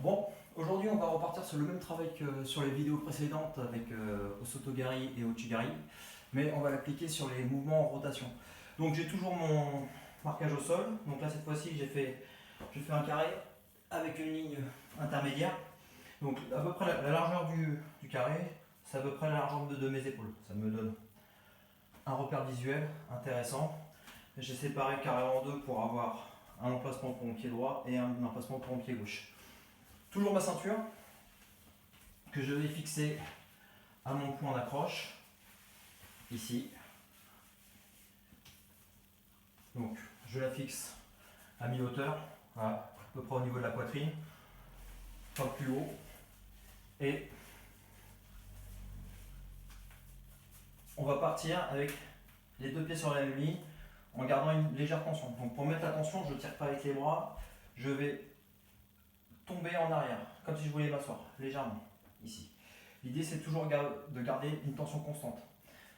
Bon, aujourd'hui on va repartir sur le même travail que sur les vidéos précédentes avec Osotogari et Ouchigari, mais on va l'appliquer sur les mouvements en rotation. Donc j'ai toujours mon marquage au sol, donc là cette fois-ci j'ai fait un carré avec une ligne intermédiaire. Donc à peu près la largeur du carré, c'est à peu près la largeur de mes épaules. Ça me donne un repère visuel intéressant. J'ai séparé le carré en deux pour avoir un emplacement pour mon pied droit et un emplacement pour mon pied gauche. Toujours ma ceinture que je vais fixer à mon point d'accroche, ici. Donc je la fixe à mi-hauteur, à peu près au niveau de la poitrine, pas plus haut. Et on va partir avec les deux pieds sur la même ligne en gardant une légère tension. Donc pour mettre la tension, je ne tire pas avec les bras, je vais tomber en arrière, comme si je voulais m'asseoir, légèrement, ici. L'idée c'est toujours de garder une tension constante.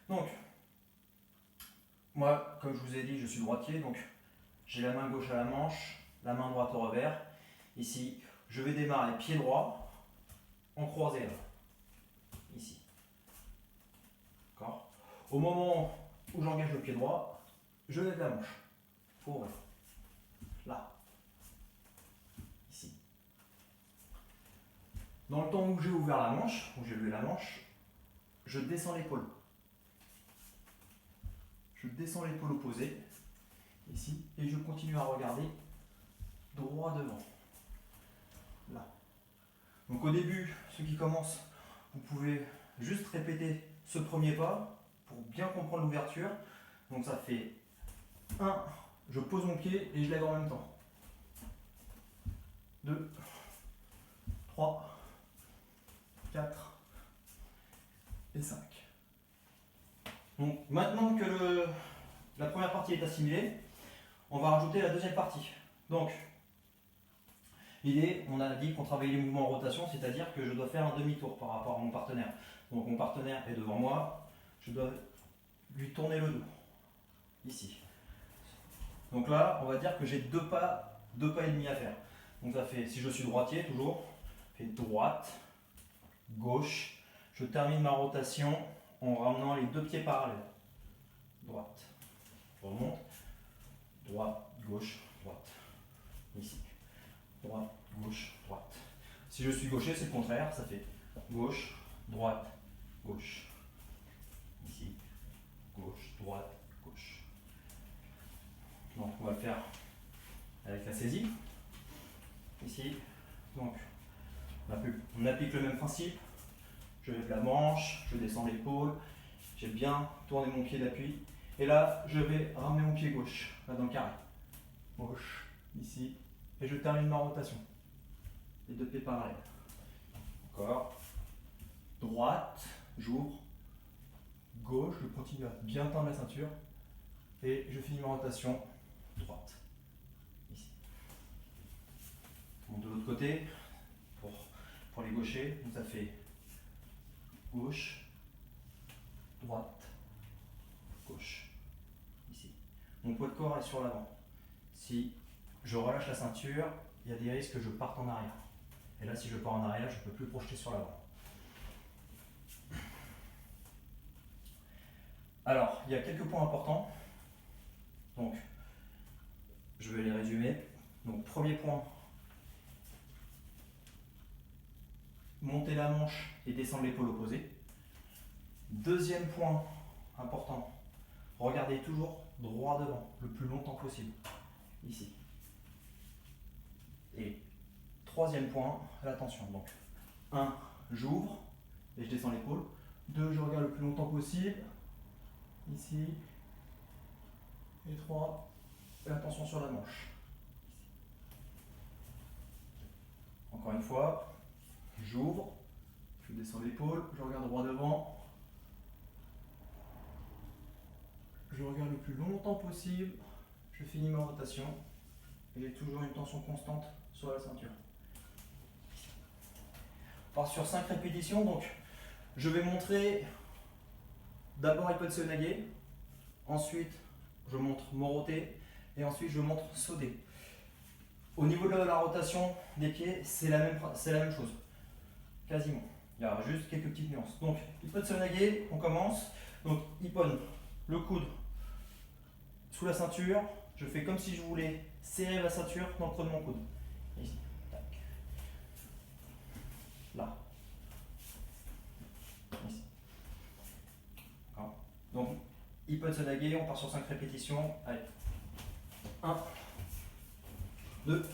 Donc, moi, comme je vous ai dit, je suis droitier, donc j'ai la main gauche à la manche, la main droite au revers. Ici, je vais démarrer pied droit, en croisé là, ici. D'accord ? Au moment où j'engage le pied droit, je lève la manche. Faut ouvrir. Là. Ici. Dans le temps où j'ai ouvert la manche, où j'ai levé la manche, je descends l'épaule. Je descends l'épaule opposée, ici, et je continue à regarder droit devant. Là. Donc au début, ceux qui commencent, vous pouvez juste répéter ce premier pas pour bien comprendre l'ouverture. Donc ça fait 1, je pose mon pied et je lève en même temps. 2, 3, 4 et 5. Donc maintenant que la première partie est assimilée, on va rajouter la deuxième partie. Donc l'idée, on a dit qu'on travaillait les mouvements en rotation, c'est-à-dire que je dois faire un demi-tour par rapport à mon partenaire. Donc mon partenaire est devant moi, je dois lui tourner le dos, ici. Donc là, on va dire que j'ai deux pas et demi à faire. Donc ça fait, si je suis droitier, toujours, fait droite, gauche. Je termine ma rotation en ramenant les deux pieds parallèles. Droite, remonte, droite, gauche, droite, ici. Droite, gauche, droite. Si je suis gaucher, c'est le contraire, ça fait gauche, droite, gauche. Ici, gauche, droite, gauche. Donc on va le faire avec la saisie. Ici, donc on applique le même principe. Je lève la manche, je descends l'épaule, j'ai bien tourné mon pied d'appui. Et là, je vais ramener mon pied gauche, là dans le carré. Gauche, ici, et je termine ma rotation. Les deux pieds parallèles. Encore. Droite, j'ouvre. Gauche, je continue à bien tendre la ceinture. Et je finis ma rotation droite. Ici. Donc de l'autre côté, pour les gauchers, donc ça fait gauche, droite, gauche. Ici. Mon poids de corps est sur l'avant. Si je relâche la ceinture, il y a des risques que je parte en arrière. Et là, si je pars en arrière, je ne peux plus projeter sur l'avant. Alors, il y a quelques points importants. Donc, je vais les résumer. Donc, premier point, monter la manche et descendre l'épaule opposée. Deuxième point important, regardez toujours droit devant, le plus longtemps possible. Ici. Et troisième point, l'attention. Donc, 1, j'ouvre et je descends l'épaule. 2, je regarde le plus longtemps possible. Ici. Et 3, l'attention sur la manche. Encore une fois, j'ouvre, je descends l'épaule, je regarde droit devant. Je regarde le plus longtemps possible, je finis ma rotation et j'ai toujours une tension constante sur la ceinture. On part sur 5 répétitions, donc je vais montrer d'abord Ippon Seoinage, ensuite je montre Morote et ensuite je montre Sode. Au niveau de la rotation des pieds, c'est la même chose. Quasiment. Il y a juste quelques petites nuances. Donc, Ippon Sonage, on commence. Donc, Ippon, le coude sous la ceinture. Je fais comme si je voulais serrer la ceinture dans le creux de mon coude. Ici. Tac. Là. Ici. Donc, Ippon Sonage, on part sur 5 répétitions. Allez. 1, 2,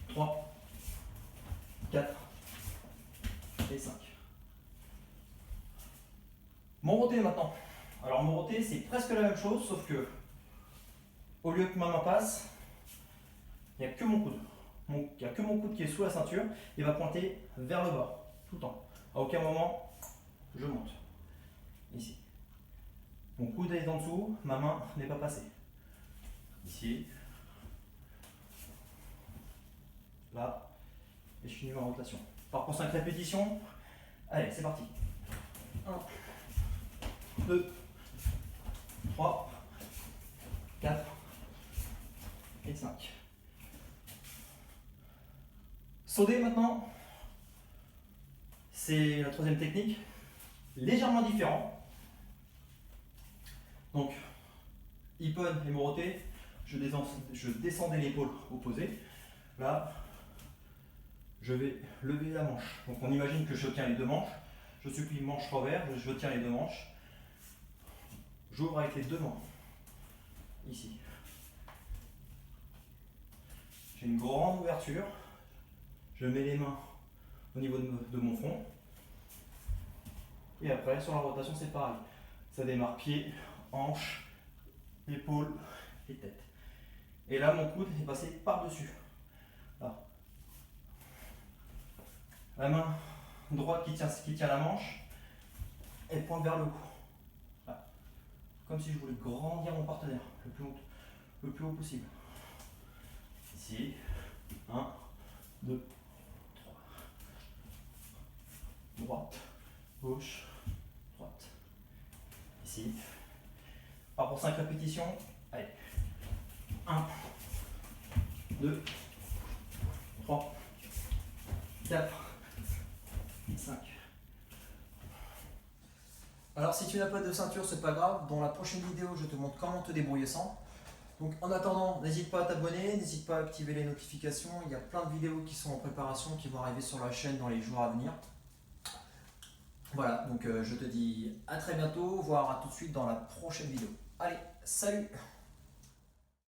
3, 4 et 5. Moroté maintenant. Alors moroté, c'est presque la même chose, sauf que au lieu que ma main passe, il n'y a que mon coude. Il n'y a que mon coude qui est sous la ceinture, il va pointer vers le bas, tout le temps. À aucun moment, je monte. Ici. Mon coude est en dessous, ma main n'est pas passée. Ici. Là. Et je finis ma rotation. Par pour 5 répétitions. Allez, c'est parti. 1, 2, 3, 4 et 5. Sauter maintenant, c'est la troisième technique, légèrement différent. Donc, Ippon et Moroté, je descendais l'épaule opposée. Là, je vais lever la manche. Donc on imagine que je tiens les deux manches. Je supplie manche revers, je tiens les deux manches. J'ouvre avec les deux mains. Ici. J'ai une grande ouverture. Je mets les mains au niveau de mon front. Et après, sur la rotation, c'est pareil. Ça démarre pied, hanche, épaule et tête. Et là, mon coude est passé par-dessus. Là. La main droite qui tient la manche, elle pointe vers le haut. Là. Comme si je voulais grandir mon partenaire le plus haut possible. Ici. 1, 2, 3. Droite, gauche, droite. Ici. Alors pour 5 répétitions, allez. 1, 2, 3, 4, 5. Alors si tu n'as pas de ceinture, c'est pas grave. Dans la prochaine vidéo, je te montre comment te débrouiller sans. Donc en attendant, n'hésite pas à t'abonner, n'hésite pas à activer les notifications. Il y a plein de vidéos qui sont en préparation, qui vont arriver sur la chaîne dans les jours à venir. Voilà, donc je te dis à très bientôt, voire à tout de suite dans la prochaine vidéo. Allez, salut!